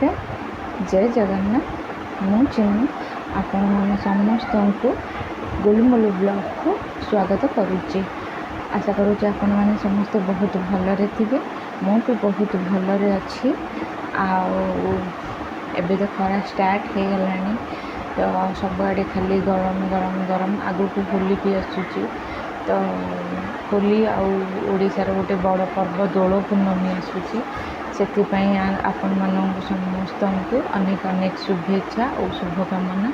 नमस्कार जय जगन्नाथ मु चिन्नु आपण मैंने समस्त को गोलुमोलू ब्लॉग को स्वागत करुच्ची। आशा करुच्ची आपण मैंने समस्त बहुत भलरे थे मु भी बहुत भलरे अच्छी एबे तो खरा स्टार्ट हो गलानी तो सबआडे खाली गरम गरम गरम आगु को होली भी आसूची तो होली आशार गोटे बड़ पर्व दोल पूर्णमी आसूची से आपण मानक समस्त को अनेक अनेक शुभेच्छा और शुभकामना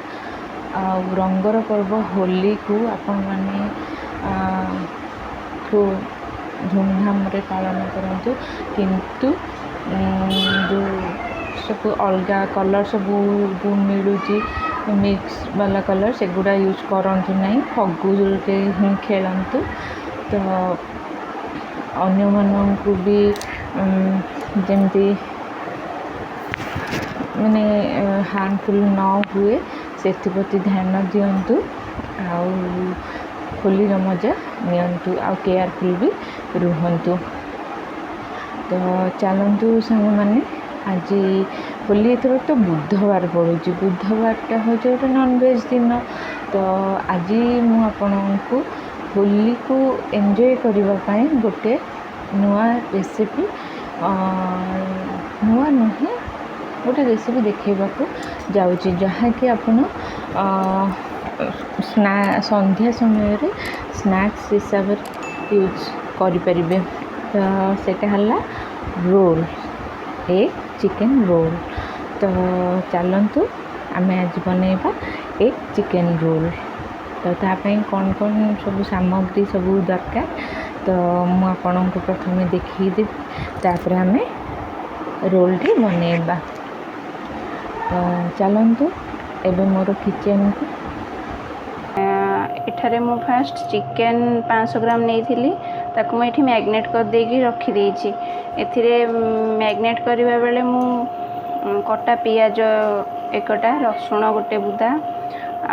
रंगर पर्व होली को आपण मैंने खूब धूमधाम रे पालन करंतु किंतु जो सब अलग कलर सब जो मिलूँ मिक्स वाला कलर से गुड़ा यूज करंतु नहीं फगुरे ही खेलतु तो अन्य मानक भी जमती माने हार्मफुल न हुए से प्रति ध्यान दिंतु होली मजा नियंतु आ केयरफुल भी रुहंतु। तो चलतु सांग मैंने आज होली एथर तो बुधवार पड़ुची बुधवारटा हूँ गोटे नॉनवेज दिन तो आज मुझे होली को एंजॉय करने गोटे नुआ रेसिपी नुआ नुहे गोटे रेसिपी देखा जाऊँगी जहाँकि आपण संध्या समय स्नैक्स हिसाब से यूज करें तो सेटा हला रोल एक चिकेन रोल। तो चलतु आम आज बनैबा एक चिकेन रोल तो तापाई कौन कौन सब सामग्री सब दरकार तो मुझे प्रथम देखीदेवी तापर आम रोलटी बनैबा। तो चलतु एबे मोर किचन को एठारे मु फास्ट चिकेन 500 ग्राम नहीं थी ताकू मुझे मैग्नेट कर देगी रखी देछि। एथिरे मैग्नेट करिबा बेले मु कटा पियाज एकटा रसुण गोटे बुदा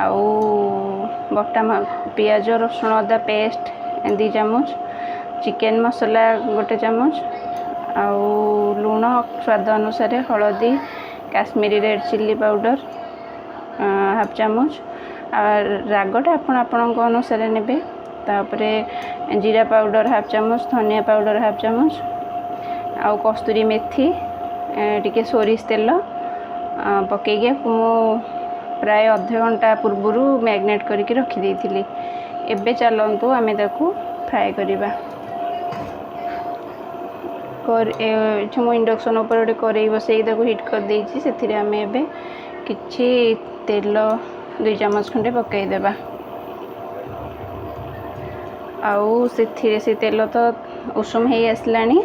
आउ बटा पियाज रसुण अदा पेस्ट 2 चामच चिकेन मसला गोटे चामच आउ लुण स्वाद अनुसार हलदी Kashmiri red chilli powder half चामच रागटा आपण अनुसार नेबे तापरे जीरा पाउडर हाफ चामच धनिया पाउडर हाफ चामच आउ कस्तूरी मेथी टिके सोरिष तेल पकईके मु प्राय अध घंटा पूर्वर मैग्नेट करके रखी देइथिली। एबे चलंतु आमे ताकू फ्राए करबा। मु इंडक्शन उपर गोटे कड़ाई बसई हिट कर देइछि सेथिरे आमे एबे किछि तेल 2 चामच खंडे पकईदेबा आउ सेथिरे से तेल तो उषुम हो आसलानी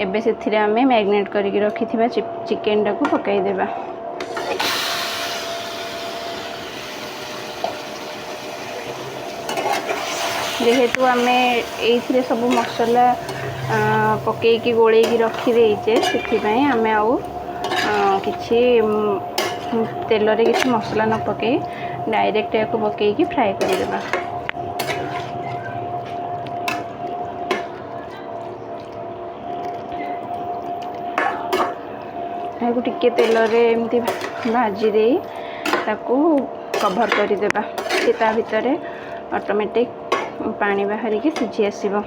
एबे सेथिरे आमे मैग्नेट करके रखिथिबा चिकेन टाकू पकईदेबा। जेहेतु आमे एइथिरे सब मसला पकईकी गोलैकी रखी देइचे सेथिपाई आमे आउ किछि तेल रे किछि मसला न पकई डायरेक्ट याको पकईकी फ्राए करदेबा। याको टिके तेल रे एमती भाजी दे ताकू कवर करदेबा से ता भितरे ऑटोमेटिक पानी बाहर की सिझी आसीबो।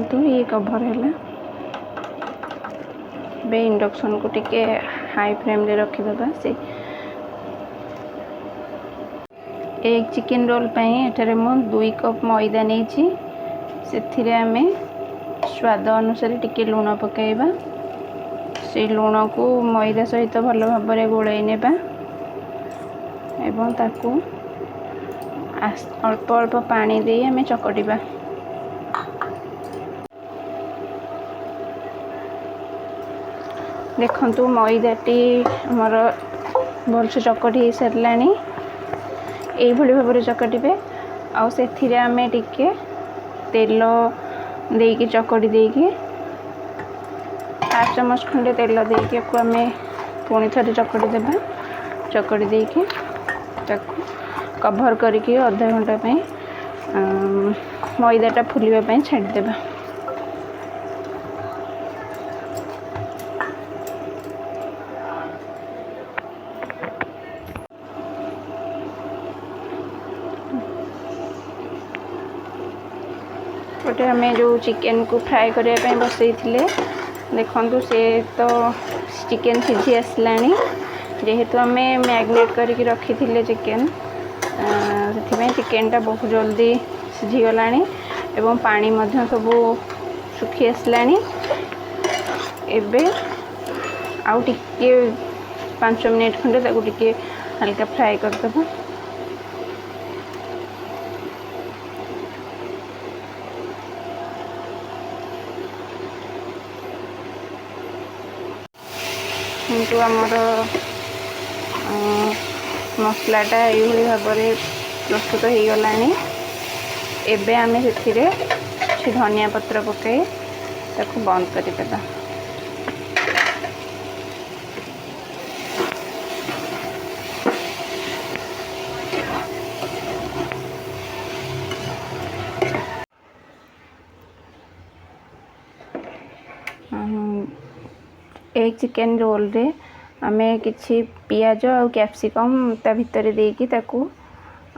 तो ये कवर है बे इंडक्शन को टिके हाई फ्लेम रे रखी दबा से एक चिकेन रोल पाई एठारे मु 2 कप मैदा नहीं से आमे स्वाद अनुसार टिके लुण पकाइबा से लुण को मैदा सहित भल भाव में गोलाई नेबा एवं ताकू अल्प अल्प पानी दे आमे चकटिबा। देखंतु मैदाटी हमर भलसे चकटी हो सारानी यही भाव में चकटे आउ से आमे टिके तेल देकी चकटी देकी 1 चामच खंडे तेल देकी आमे पुणी थे चकड़ी देवा चकड़ी देकी ताकू कभर करके अधा घंटा मैदाटा फुलवाई छाड़देवा। गोटे आम जो चिकेन को फ्राए करने बसई देखु से तो चिकेन सीझी आसला जेहेतु आम मैग्नेट करके रखी थे चिकेन से चिकेनटा बहुत जल्दी सीझीगला एवं पानी सब सुखी आसला। एबे आउ टिके 5 मिनट खंडे ताकू टिके हल्का फ्राए करदेबा। किंतु आमर मसलाटा ये भाव में प्रस्तुत हो गला। एबे आमे से धनिया पत्र पकई ताकू बंद करदेबा। एक चिकेन रोल रे आमे किछि पियाज और कैप्सिकम ता भितर देकी ताकू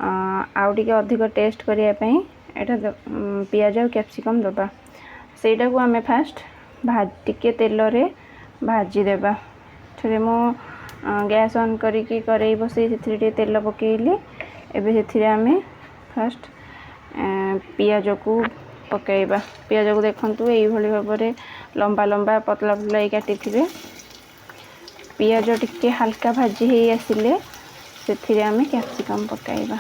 आउ टिके अधिक टेस्ट करिया पई एटा पियाज और कैप्सिकम दबा। सेटा को आमे फास्ट टिके तेल रे भाजी देबा। थरे मो गैस ऑन करिकी करेई बसई से तेल पकेइली। एबे से आमे फास्ट पियाज को पकेइबा। पियाज को देखंतु एई भली भाव में लंबा लंबा पतला पतला काटी थे। पियाज टिके हल्का भाजी हो आसिले से आमे कैप्सिकम पकाइबा।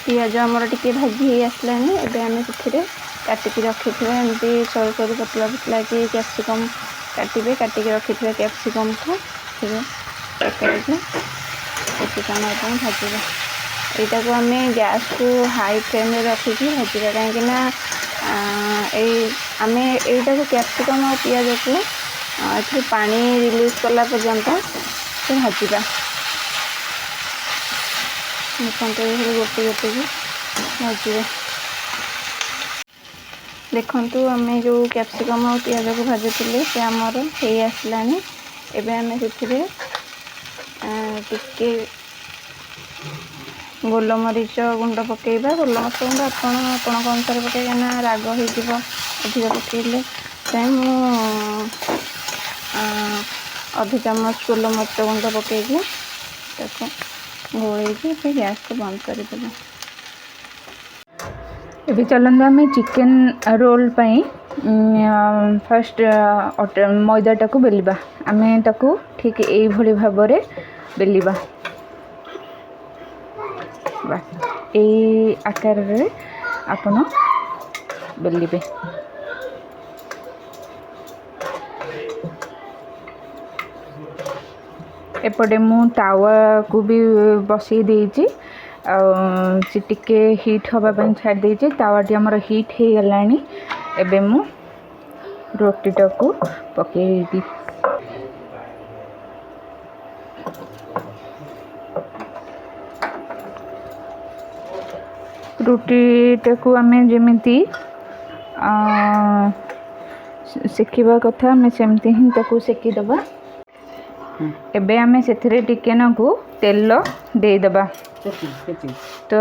पियाज आमर टिके भाजी हो आसला। एबे आमे से काटिकी रखी एमती सरू सरू पतला पतला कि कैप्सिकम काटे काटिकी रखी कैप्सिकम को पकड़े किसी समय भाजवा। यहाँ को आम गैस को हाई फ्लेम में रखिकी भाजवा कहीं आम यहाँ को कैप्सिकम और पियाज को ये पानी रिलीज कला पर्यंत से भाजवा। देखते गोटे गोटे भाजवा। देखंतु आम जो कैप्सिकम और पियाज को भाजुले से आमर हो आसला। एबे आमे से टिके गोलमरीच गुंड पकेबा। गोलमरीच गुंड आपण अनुसार पकेगा ना राग हो अधिक पकेले अध चामच गोलमरीच गुंड पकेगी गोल गैस को बंद करदेबा। एबे चलंदु आमे चिकेन रोल पई फर्स्ट मैदाटा को बेलिबा। आमे ताकू ठीक एई भली भाबरे बेलिबा। बस एई आकार रे आपण बेलिबे। एपटे मु तावा को भी बसई देइची टिके हिट होगा छाड़ देती। तावाटी आमर हिट हो गला। एबे मु रोटीटा को पकेबी। रोटीटा को आमे जेमिति सेकिबा कथा आमे सेमति ही ताकू सेकी दबा। एबे आमे सेथिरे चिकेन को तेल दे दबा। तो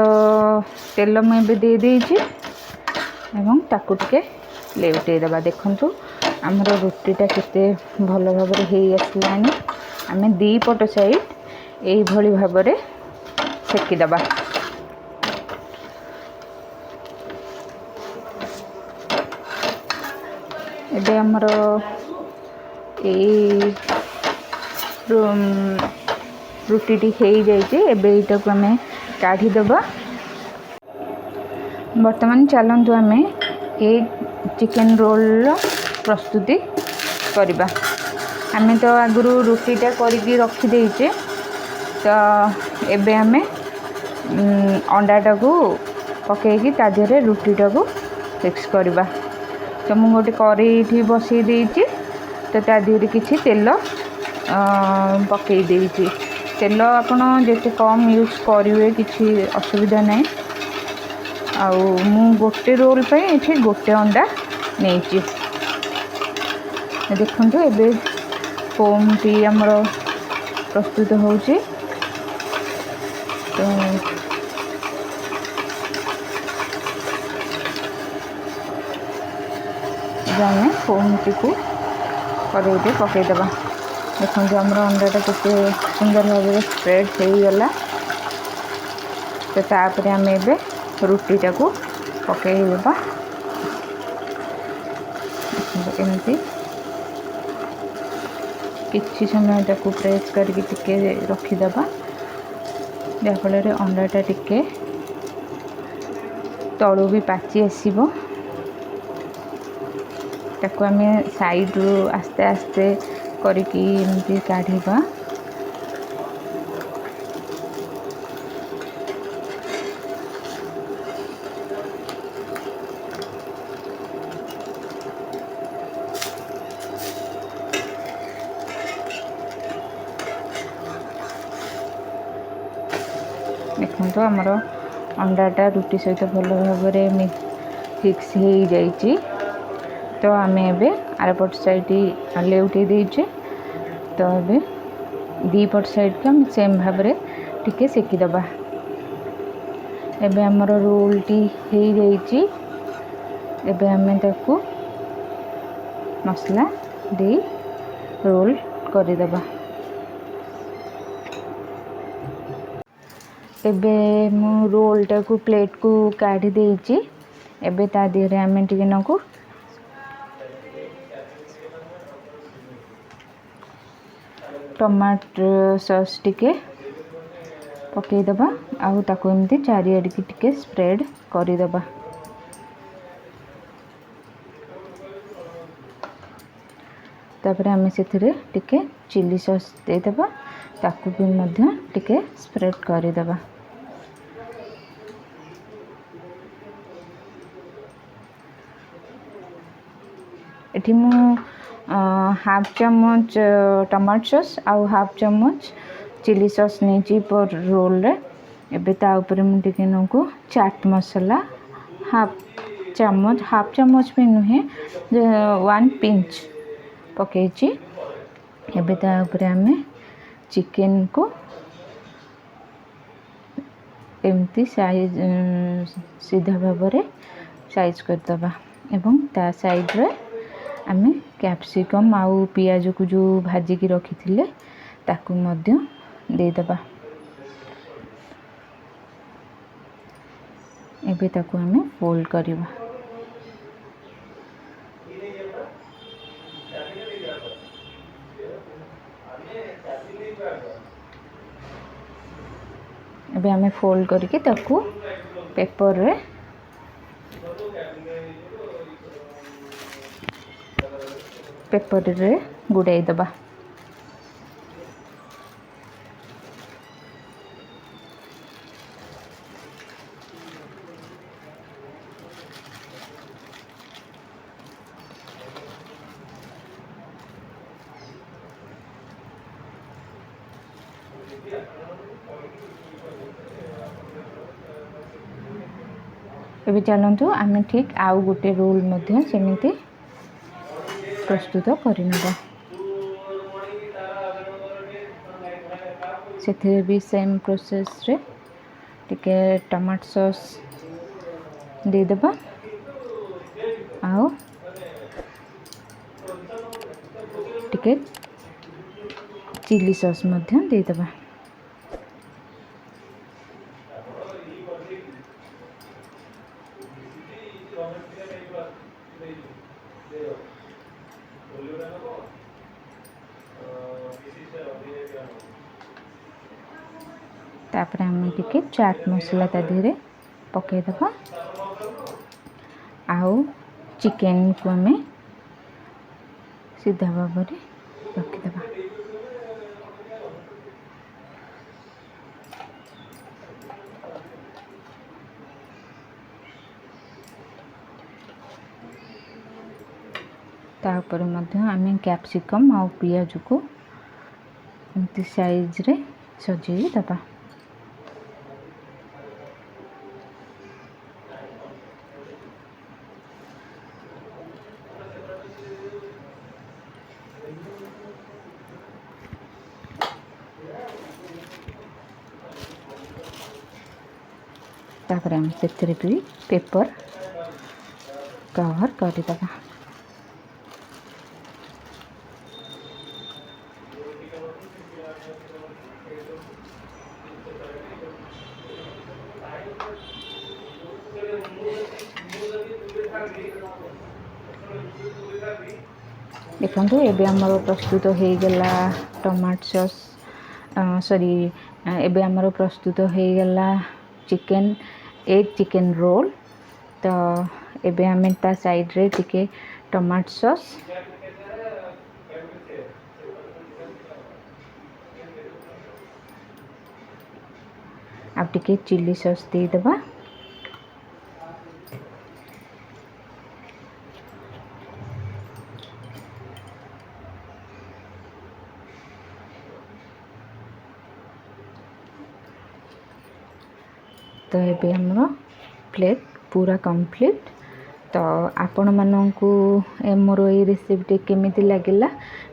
तेल मुझे दे देजी एवं ताकू टिके लेउटे दबा। देखंतु आमर रोटीटा केते भल भाव में हो आसला। आमे दी पट साइड यही भली भाव में सेकी दबा। एबे आमर ए रुटी हो जाए। यहाँ को आम काढ़ीदबा। बर्तमान चलतु आम ये चिकेन रोल प्रस्तुति करवा। आमे तो आगु रुटीटा करके रखीदेचे तो एबे आमे अंडाटा को पकईकी ता देहरे रुटीटा को फिक्स करवा। तो मुझे गोटे कड़े बसई देती तो ता देहरे किसी तेल पकई देती। तेल आपड़ जिते कम यूज करेंगे किसी असुविधा नहीं। आउ मु गोटे रोल पे ये गोटे अंडा नहीं देखु। एबे फोम टी आमर प्रस्तुत होची। तो आम फोम टी को कड़े पकईदे। देखो आमर अंडाटा केते सुंदर भाव स्प्रेड हो गला। तो तापर आम ए रुटीटा को पकईदेबा एमती किसी समय ताको प्रेस करके टिके रखीदबा जहाँफल अंडाटा टिके तलू भी पाची आसब। ताको आम साइड रू आस्ते आस्ते करके एमती काढ़ा। देखो तो आमर अंडाटा रुटी सहित भल भाव फिक्स हो जाइए। तो आम ए आरपट साइड लेउटे देचे। तो ये दीपट साइड को आम सेम भाव टिके सेकीदबा। एबे आमर रोल टी हो जाइए। एबे आम ताकू मसला दे रोल करदेबा। एबे मु रोलटा को प्लेट को काढ़ी देइची। एबे ता देहरे आम टिके नकू टमाटो सॉस टिके पकईदबा। आउ ताको एमती चारिआड की टिके स्प्रेड करदबा। तापर आम से टिके चिली सॉस देदबा। ताकू भी मध्य टिके स्प्रेड करदबा। एठी मु हाफ चम्मच टमाटो सॉस आउ हाफ चम्मच चिली सॉस नहीं पर रोल रे। एबे ता ऊपर मु टिके नको चाट मसाला हाफ चम्मच भी नुहे 1 पिंच पकईची। एबे ता ऊपर आमे चिकेन को एमती साइज सीधा भाव में साइज करदबा। एवं ता साइड रे आमे कैप्सिकम आउ पियाज को जो भाजिकी रखी थिले ताकू मध्य देदबा। एबे ताकू आमे फोल्ड करिबा। एबे आमे फोल्ड करके ताकू पेपर रे गुड़ाई दबा। एबे चलतु आम ठीक आउ गोटे रोल मध्य सेमिति प्रस्तुत करनेबा। से भी सेम प्रोसेस रे टिके टमाटो सॉस देदबा। आउ टिके चिली सॉस मध्य देदबा। तापर आम टिके चाट मसला ता देहरे पकईदबा। आउ चिकेन को आम सीधा भाव में रखिदेवा। तापर आम कैप्सिकम आ पियाज को एमती साइज रे सजाई दबा। तापर हम से भी पेपर कवर करदे। देखो एबे आमर प्रस्तुत हो गला टमाटो सॉस सॉरी एबे आमर प्रस्तुत हो गला चिकेन एग चिकेन रोल। तो एबे आम ता साइड रे टिके टमाटो सॉस आ टिके चिली सॉस दे दबा। तो ये आमर प्लेट पूरा कंप्लीट। तो आपण मानू मोर ये रेसिपी केमिति लगिला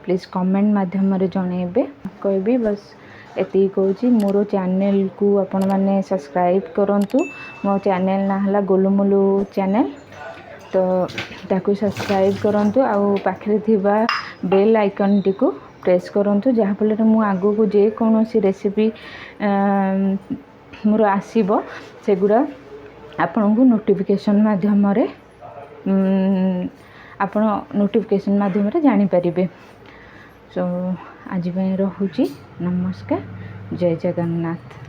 प्लीज कमेंट माध्यम जनइबे। कहबी बस एति कहूँ मोर चैनल को आपण मैंने सब्सक्राइब करंतु। मो चैनल ना हला गोलुमुलु चैनल। तो ताकू सब्सक्राइब करंतु आउ पाखरे थिबा बेल आइकन टी को प्रेस करंतु जहाँ फल मु आगो को जे कौन सी रेसिपी मोर आसीबो सेगुड़ा आपण को नोटिफिकेशन माध्यम आपण नोटिफिकेशन माध्यम जानी परिबे। सो आज रोहुची नमस्कार जय जगन्नाथ।